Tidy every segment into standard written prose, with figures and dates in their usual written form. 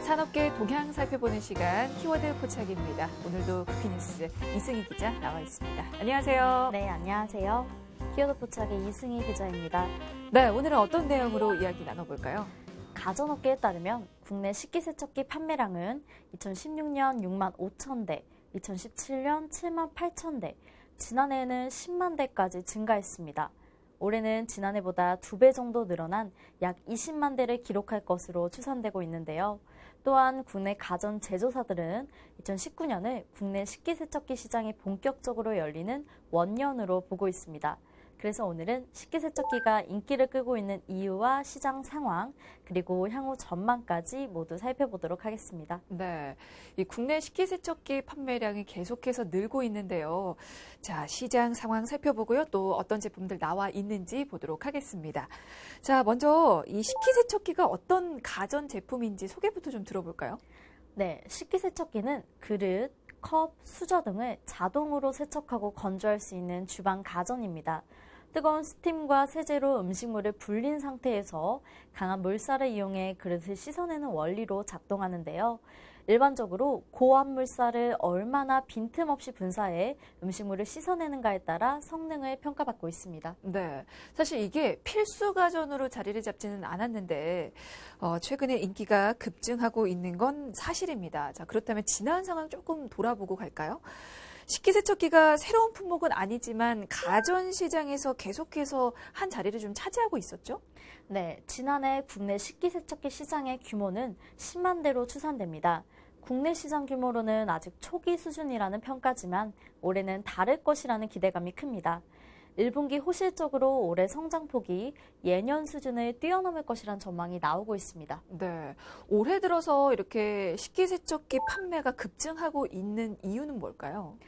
산업계 동향 살펴보는 시간 키워드 포착입니다. 오늘도 쿠키뉴스 이승희 기자 나와 있습니다. 안녕하세요. 네, 안녕하세요. 키워드 포착의 이승희 기자입니다. 네, 오늘은 어떤 내용으로 이야기 나눠볼까요? 가전업계에 따르면 국내 식기세척기 판매량은 2016년 6만 5천 대, 2017년 7만 8천 대, 지난해에는 10만 대까지 증가했습니다. 올해는 지난해보다 2배 정도 늘어난 약 20만 대를 기록할 것으로 추산되고 있는데요. 또한 국내 가전 제조사들은 2019년을 국내 식기세척기 시장이 본격적으로 열리는 원년으로 보고 있습니다. 그래서 오늘은 식기세척기가 인기를 끄고 있는 이유와 시장 상황, 그리고 향후 전망까지 모두 살펴보도록 하겠습니다. 네, 이 국내 식기세척기 판매량이 계속해서 늘고 있는데요. 자, 시장 상황 살펴보고요. 또 어떤 제품들 나와 있는지 보도록 하겠습니다. 자, 먼저 이 식기세척기가 어떤 가전 제품인지 소개부터 좀 들어볼까요? 네, 식기세척기는 그릇, 컵, 수저 등을 자동으로 세척하고 건조할 수 있는 주방 가전입니다. 뜨거운 스팀과 세제로 음식물을 불린 상태에서 강한 물살을 이용해 그릇을 씻어내는 원리로 작동하는데요. 일반적으로 고압 물살을 얼마나 빈틈없이 분사해 음식물을 씻어내는가에 따라 성능을 평가받고 있습니다. 네, 사실 이게 필수 가전으로 자리를 잡지는 않았는데 최근에 인기가 급증하고 있는 건 사실입니다. 자, 그렇다면 지난 상황 조금 돌아보고 갈까요? 식기세척기가 새로운 품목은 아니지만 가전 시장에서 계속해서 한 자리를 좀 차지하고 있었죠? 네, 지난해 국내 식기세척기 시장의 규모는 10만 대로 추산됩니다. 국내 시장 규모로는 아직 초기 수준이라는 평가지만 올해는 다를 것이라는 기대감이 큽니다. 1분기 호실적으로 올해 성장폭이 예년 수준을 뛰어넘을 것이란 전망이 나오고 있습니다. 네, 올해 들어서 이렇게 식기세척기 판매가 급증하고 있는 이유는 뭘까요?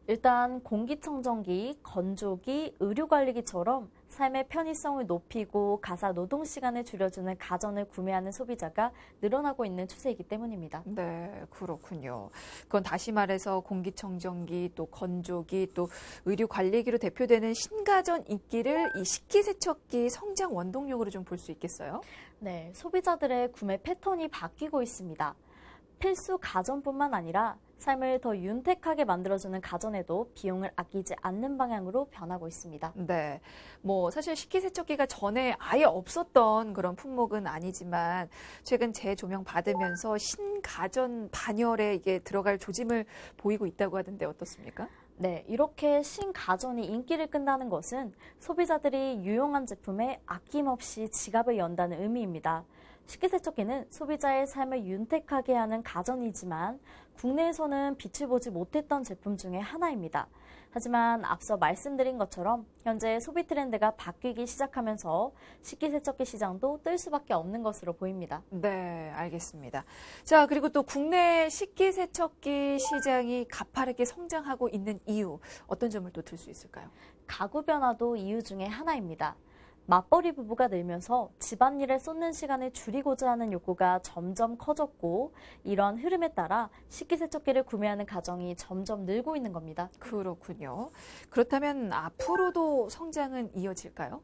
일단 공기청정기, 건조기, 의료관리기처럼 삶의 편의성을 높이고 가사 노동 시간을 줄여주는 가전을 구매하는 소비자가 늘어나고 있는 추세이기 때문입니다. 네, 그렇군요. 그건 다시 말해서 공기청정기, 또 건조기, 또 의료관리기로 대표되는 신가전 인기를 이 식기세척기 성장 원동력으로 좀 볼 수 있겠어요? 네, 소비자들의 구매 패턴이 바뀌고 있습니다. 필수 가전뿐만 아니라 삶을 더 윤택하게 만들어주는 가전에도 비용을 아끼지 않는 방향으로 변하고 있습니다. 네, 뭐 사실 식기세척기가 전에 아예 없었던 그런 품목은 아니지만 최근 재조명 받으면서 신가전 반열에 이게 들어갈 조짐을 보이고 있다고 하던데 어떻습니까? 네, 이렇게 신가전이 인기를 끈다는 것은 소비자들이 유용한 제품에 아낌없이 지갑을 연다는 의미입니다. 식기세척기는 소비자의 삶을 윤택하게 하는 가전이지만 국내에서는 빛을 보지 못했던 제품 중에 하나입니다. 하지만 앞서 말씀드린 것처럼 현재 소비 트렌드가 바뀌기 시작하면서 식기세척기 시장도 뜰 수밖에 없는 것으로 보입니다. 네, 알겠습니다. 자, 그리고 또 국내 식기세척기 시장이 가파르게 성장하고 있는 이유, 어떤 점을 또 들 수 있을까요? 가구 변화도 이유 중에 하나입니다. 맞벌이 부부가 늘면서 집안일에 쏟는 시간을 줄이고자 하는 욕구가 점점 커졌고 이런 흐름에 따라 식기세척기를 구매하는 가정이 점점 늘고 있는 겁니다. 그렇군요. 그렇다면 앞으로도 성장은 이어질까요?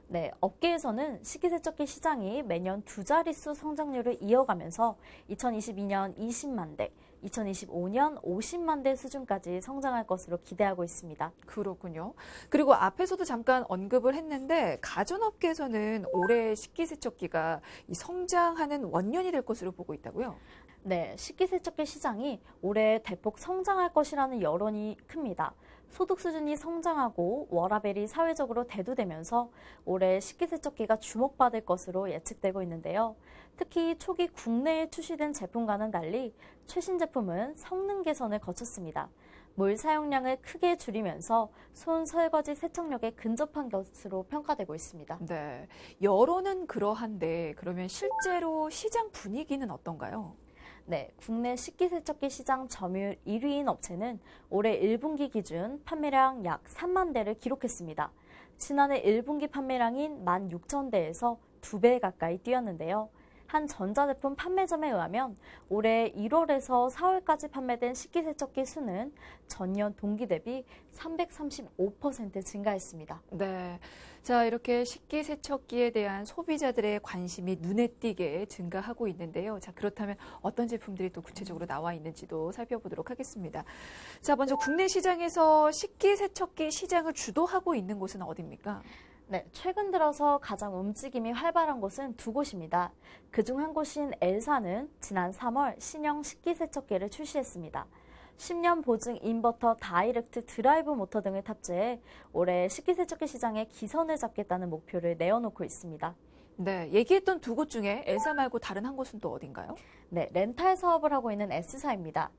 네, 업계에서는 식기세척기 시장이 매년 2자릿수 성장률을 이어가면서 2022년 20만 대, 2025년 50만 대 수준까지 성장할 것으로 기대하고 있습니다. 그렇군요. 그리고 앞에서도 잠깐 언급을 했는데 가전업계에서는 올해 식기세척기가 성장하는 원년이 될 것으로 보고 있다고요? 네, 식기세척기 시장이 올해 대폭 성장할 것이라는 여론이 큽니다. 소득 수준이 성장하고 워라밸이 사회적으로 대두되면서 올해 식기세척기가 주목받을 것으로 예측되고 있는데요. 특히 초기 국내에 출시된 제품과는 달리 최신 제품은 성능 개선을 거쳤습니다. 물 사용량을 크게 줄이면서 손 설거지 세척력에 근접한 것으로 평가되고 있습니다. 네, 여론은 그러한데 그러면 실제로 시장 분위기는 어떤가요? 네, 국내 식기세척기 시장 점유율 1위인 업체는 올해 1분기 기준 판매량 약 3만 대를 기록했습니다. 지난해 1분기 판매량인 16,000대에서 2배 가까이 뛰었는데요. 한 전자제품 판매점에 의하면 올해 1월에서 4월까지 판매된 식기세척기 수는 전년 동기 대비 335% 증가했습니다. 네. 자, 이렇게 식기세척기에 대한 소비자들의 관심이 눈에 띄게 증가하고 있는데요. 자, 그렇다면 어떤 제품들이 또 구체적으로 나와 있는지도 살펴보도록 하겠습니다. 자, 먼저 국내 시장에서 식기세척기 시장을 주도하고 있는 곳은 어디입니까? 네, 최근 들어서 가장 움직임이 활발한 곳은 두 곳입니다. 그중 한 곳인 엘사는 지난 3월 신형 식기세척기를 출시했습니다. 10년 보증 인버터 다이렉트 드라이브 모터 등을 탑재해 올해 식기세척기 시장에 기선을 잡겠다는 목표를 내어놓고 있습니다. 네, 얘기했던 두 곳 중에 엘사 말고 다른 한 곳은 또 어딘가요? 네, 렌탈 사업을 하고 있는 S사입니다.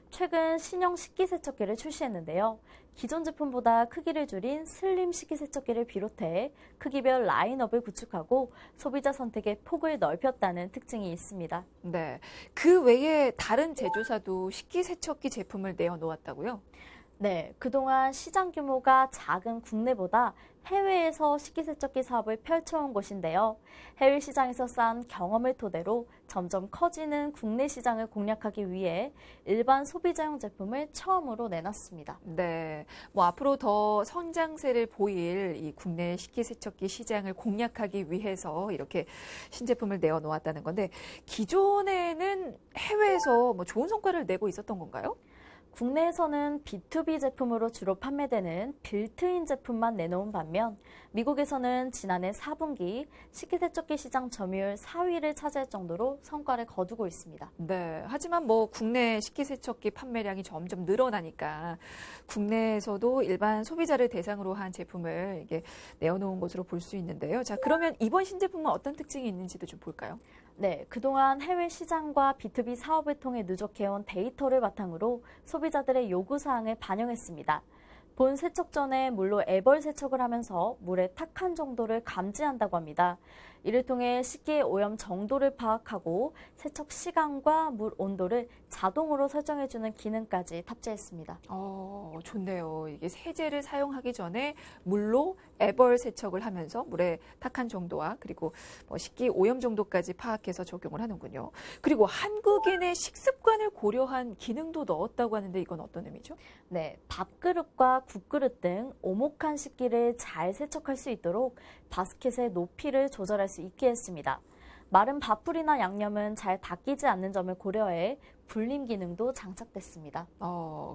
최근 신형 식기세척기를 출시했는데요. 기존 제품보다 크기를 줄인 슬림 식기세척기를 비롯해 크기별 라인업을 구축하고 소비자 선택의 폭을 넓혔다는 특징이 있습니다. 네, 그 외에 다른 제조사도 식기세척기 제품을 내어놓았다고요? 네, 그동안 시장 규모가 작은 국내보다 해외에서 식기세척기 사업을 펼쳐온 곳인데요. 해외 시장에서 쌓은 경험을 토대로 점점 커지는 국내 시장을 공략하기 위해 일반 소비자용 제품을 처음으로 내놨습니다. 네, 뭐 앞으로 더 성장세를 보일 이 국내 식기세척기 시장을 공략하기 위해서 이렇게 신제품을 내어놓았다는 건데 기존에는 해외에서 뭐 좋은 성과를 내고 있었던 건가요? 국내에서는 B2B 제품으로 주로 판매되는 빌트인 제품만 내놓은 반면 미국에서는 지난해 4분기 식기세척기 시장 점유율 4위를 차지할 정도로 성과를 거두고 있습니다. 네, 하지만 뭐 국내 식기세척기 판매량이 점점 늘어나니까 국내에서도 일반 소비자를 대상으로 한 제품을 이게 내어놓은 것으로 볼 수 있는데요. 자, 그러면 이번 신제품은 어떤 특징이 있는지도 좀 볼까요? 네, 그동안 해외 시장과 B2B 사업을 통해 누적해온 데이터를 바탕으로 소비자들의 요구사항을 반영했습니다. 본 세척 전에 물로 애벌 세척을 하면서 물의 탁한 정도를 감지한다고 합니다. 이를 통해 식기의 오염 정도를 파악하고 세척 시간과 물 온도를 자동으로 설정해주는 기능까지 탑재했습니다. 좋네요. 이게 세제를 사용하기 전에 물로 애벌 세척을 하면서 물의 탁한 정도와 그리고 뭐 식기 오염 정도까지 파악해서 적용을 하는군요. 그리고 한국인의 식습관을 고려한 기능도 넣었다고 하는데 이건 어떤 의미죠? 네, 밥그릇과 국그릇 등 오목한 식기를 잘 세척할 수 있도록 바스켓의 높이를 조절할 수 있게 했습니다. 마른 밥풀이나 양념은 잘 닦이지 않는 점을 고려해 불림 기능도 장착됐습니다.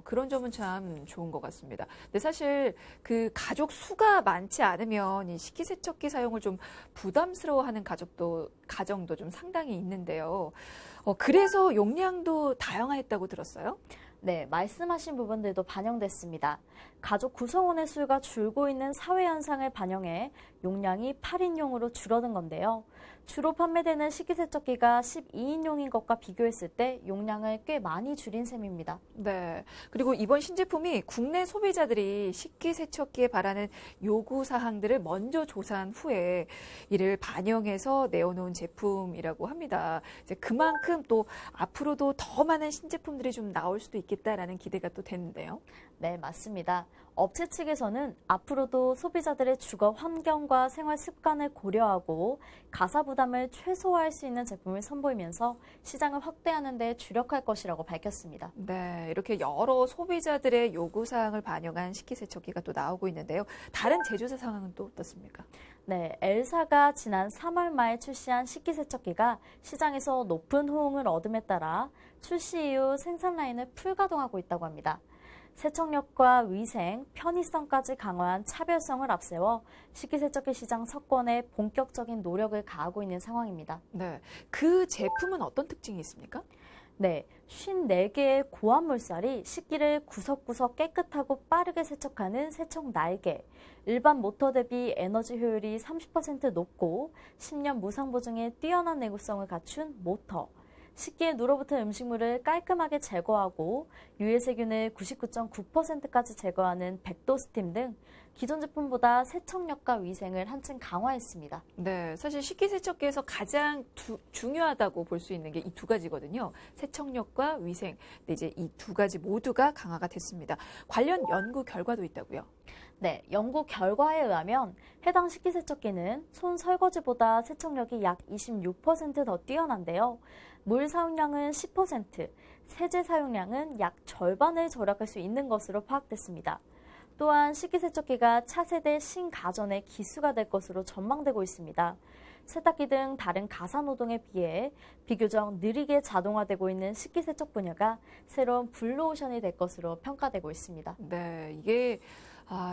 그런 점은 참 좋은 것 같습니다. 근데 사실 그 가족 수가 많지 않으면 이 식기세척기 사용을 좀 부담스러워하는 가정도 좀 상당히 있는데요. 그래서 용량도 다양화했다고 들었어요? 네, 말씀하신 부분들도 반영됐습니다. 가족 구성원의 수가 줄고 있는 사회 현상을 반영해 용량이 8인용으로 줄어든 건데요. 주로 판매되는 식기세척기가 12인용인 것과 비교했을 때 용량을 꽤 많이 줄인 셈입니다. 네. 그리고 이번 신제품이 국내 소비자들이 식기세척기에 바라는 요구사항들을 먼저 조사한 후에 이를 반영해서 내어놓은 제품이라고 합니다. 이제 그만큼 또 앞으로도 더 많은 신제품들이 좀 나올 수도 있겠다라는 기대가 또 되는데요. 네, 맞습니다. 업체 측에서는 앞으로도 소비자들의 주거 환경과 생활 습관을 고려하고 가사 부담을 최소화할 수 있는 제품을 선보이면서 시장을 확대하는 데 주력할 것이라고 밝혔습니다. 네, 이렇게 여러 소비자들의 요구사항을 반영한 식기세척기가 또 나오고 있는데요. 다른 제조사 상황은 또 어떻습니까? 네, 엘사가 지난 3월 말 출시한 식기세척기가 시장에서 높은 호응을 얻음에 따라 출시 이후 생산 라인을 풀가동하고 있다고 합니다. 세척력과 위생, 편의성까지 강화한 차별성을 앞세워 식기세척기 시장 석권에 본격적인 노력을 가하고 있는 상황입니다. 네, 그 제품은 어떤 특징이 있습니까? 네, 54개의 고압물살이 식기를 구석구석 깨끗하고 빠르게 세척하는 세척 날개, 일반 모터 대비 에너지 효율이 30% 높고 10년 무상 보증에 뛰어난 내구성을 갖춘 모터, 식기에 눌어붙은 음식물을 깔끔하게 제거하고 유해세균을 99.9%까지 제거하는 100도 스팀 등 기존 제품보다 세척력과 위생을 한층 강화했습니다. 네, 사실 식기세척기에서 가장 중요하다고 볼 수 있는 게 이 두 가지거든요. 세척력과 위생. 근데 이제 이 두 가지 모두가 강화가 됐습니다. 관련 연구 결과도 있다고요. 네, 연구 결과에 의하면 해당 식기세척기는 손 설거지보다 세척력이 약 26% 더 뛰어난데요. 물 사용량은 10%, 세제 사용량은 약 절반을 절약할 수 있는 것으로 파악됐습니다. 또한 식기세척기가 차세대 신가전의 기수가 될 것으로 전망되고 있습니다. 세탁기 등 다른 가사노동에 비해 비교적 느리게 자동화되고 있는 식기세척 분야가 새로운 블루오션이 될 것으로 평가되고 있습니다. 네, 이게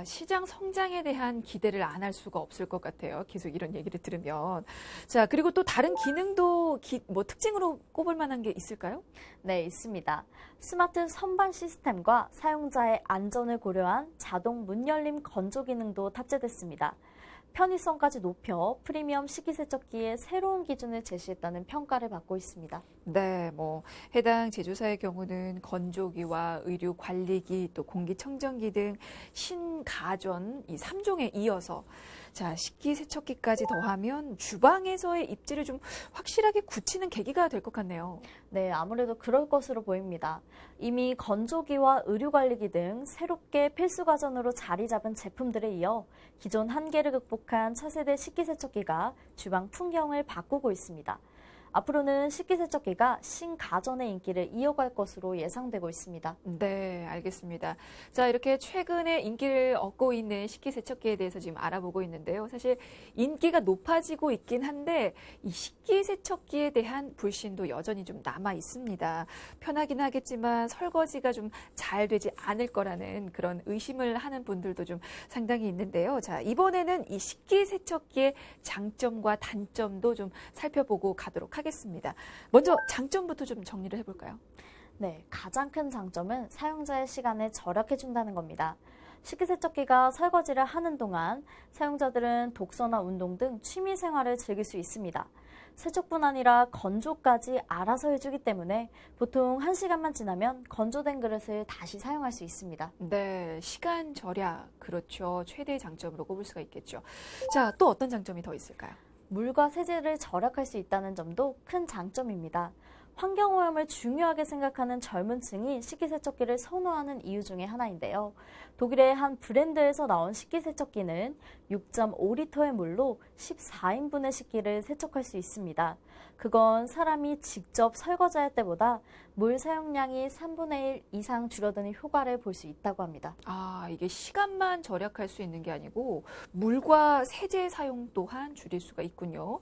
시장 성장에 대한 기대를 안 할 수가 없을 것 같아요. 계속 이런 얘기를 들으면. 자, 그리고 또 다른 기능도 특징으로 꼽을 만한 게 있을까요? 네, 있습니다. 스마트 선반 시스템과 사용자의 안전을 고려한 자동 문 열림 건조 기능도 탑재됐습니다. 편의성까지 높여 프리미엄 식기세척기의 새로운 기준을 제시했다는 평가를 받고 있습니다. 네, 해당 제조사의 경우는 건조기와 의류 관리기, 또 공기청정기 등 신가전 이 3종에 이어서 자, 식기세척기까지 더하면 주방에서의 입지를 좀 확실하게 굳히는 계기가 될 것 같네요. 네, 아무래도 그럴 것으로 보입니다. 이미 건조기와 의류관리기 등 새롭게 필수 가전으로 자리 잡은 제품들에 이어 기존 한계를 극복한 차세대 식기세척기가 주방 풍경을 바꾸고 있습니다. 앞으로는 식기세척기가 신가전의 인기를 이어갈 것으로 예상되고 있습니다. 네, 알겠습니다. 자, 이렇게 최근에 인기를 얻고 있는 식기세척기에 대해서 지금 알아보고 있는데요. 사실 인기가 높아지고 있긴 한데 이 식기세척기에 대한 불신도 여전히 좀 남아 있습니다. 편하긴 하겠지만 설거지가 좀 잘 되지 않을 거라는 그런 의심을 하는 분들도 좀 상당히 있는데요. 자, 이번에는 이 식기세척기의 장점과 단점도 좀 살펴보고 가도록 하겠습니다. 먼저 장점부터 좀 정리를 해볼까요? 네, 가장 큰 장점은 사용자의 시간을 절약해준다는 겁니다. 식기세척기가 설거지를 하는 동안 사용자들은 독서나 운동 등 취미 생활을 즐길 수 있습니다. 세척뿐 아니라 건조까지 알아서 해주기 때문에 보통 1시간만 지나면 건조된 그릇을 다시 사용할 수 있습니다. 네, 시간 절약, 그렇죠. 최대의 장점으로 꼽을 수가 있겠죠. 자, 또 어떤 장점이 더 있을까요? 물과 세제를 절약할 수 있다는 점도 큰 장점입니다. 환경오염을 중요하게 생각하는 젊은 층이 식기세척기를 선호하는 이유 중에 하나인데요. 독일의 한 브랜드에서 나온 식기세척기는 6.5리터의 물로 14인분의 식기를 세척할 수 있습니다. 그건 사람이 직접 설거지할 때보다 물 사용량이 3분의 1 이상 줄어드는 효과를 볼 수 있다고 합니다. 이게 시간만 절약할 수 있는 게 아니고 물과 세제 사용 또한 줄일 수가 있군요.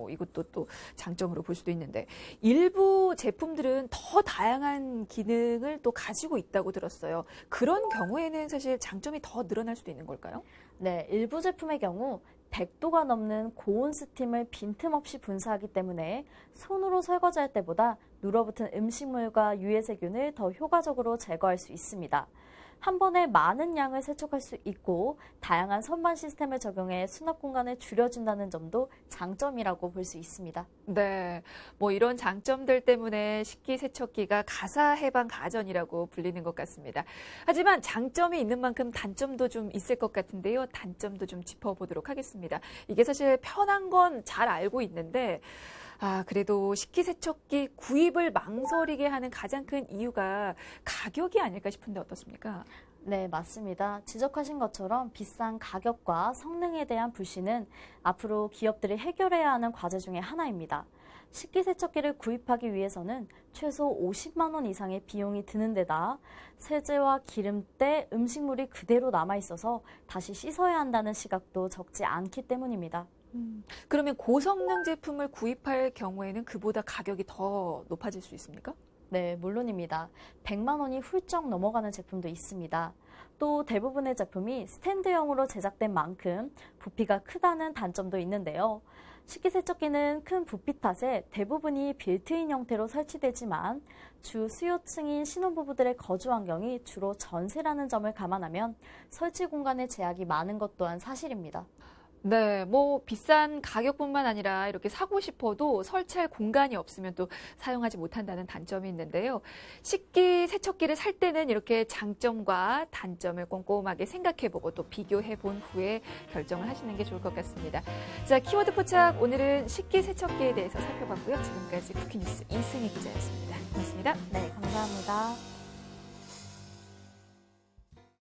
이것도 또 장점으로 볼 수도 있는데 일부 제품들은 더 다양한 기능을 또 가지고 있다고 들었어요. 그런 경우에는 사실 장점이 더 늘어날 수도 있는 걸까요? 네, 일부 제품의 경우 100도가 넘는 고온 스팀을 빈틈없이 분사하기 때문에 손으로 설거지할 때보다 눌어붙은 음식물과 유해세균을 더 효과적으로 제거할 수 있습니다. 한 번에 많은 양을 세척할 수 있고 다양한 선반 시스템을 적용해 수납 공간을 줄여준다는 점도 장점이라고 볼 수 있습니다. 네, 이런 장점들 때문에 식기세척기가 가사 해방 가전이라고 불리는 것 같습니다. 하지만 장점이 있는 만큼 단점도 좀 있을 것 같은데요. 단점도 좀 짚어보도록 하겠습니다. 이게 사실 편한 건 잘 알고 있는데 그래도 식기세척기 구입을 망설이게 하는 가장 큰 이유가 가격이 아닐까 싶은데 어떻습니까? 네, 맞습니다. 지적하신 것처럼 비싼 가격과 성능에 대한 불신은 앞으로 기업들이 해결해야 하는 과제 중에 하나입니다. 식기세척기를 구입하기 위해서는 최소 50만 원 이상의 비용이 드는 데다 세제와 기름때, 음식물이 그대로 남아있어서 다시 씻어야 한다는 시각도 적지 않기 때문입니다. 그러면 고성능 제품을 구입할 경우에는 그보다 가격이 더 높아질 수 있습니까? 네, 물론입니다. 100만 원이 훌쩍 넘어가는 제품도 있습니다. 또 대부분의 제품이 스탠드형으로 제작된 만큼 부피가 크다는 단점도 있는데요. 식기세척기는 큰 부피 탓에 대부분이 빌트인 형태로 설치되지만 주 수요층인 신혼부부들의 거주 환경이 주로 전세라는 점을 감안하면 설치 공간의 제약이 많은 것 또한 사실입니다. 네, 뭐 비싼 가격뿐만 아니라 이렇게 사고 싶어도 설치할 공간이 없으면 또 사용하지 못한다는 단점이 있는데요. 식기 세척기를 살 때는 이렇게 장점과 단점을 꼼꼼하게 생각해보고 또 비교해본 후에 결정을 하시는 게 좋을 것 같습니다. 자, 키워드 포착 오늘은 식기 세척기에 대해서 살펴봤고요. 지금까지 쿠키뉴스 이승희 기자였습니다. 고맙습니다. 네, 감사합니다.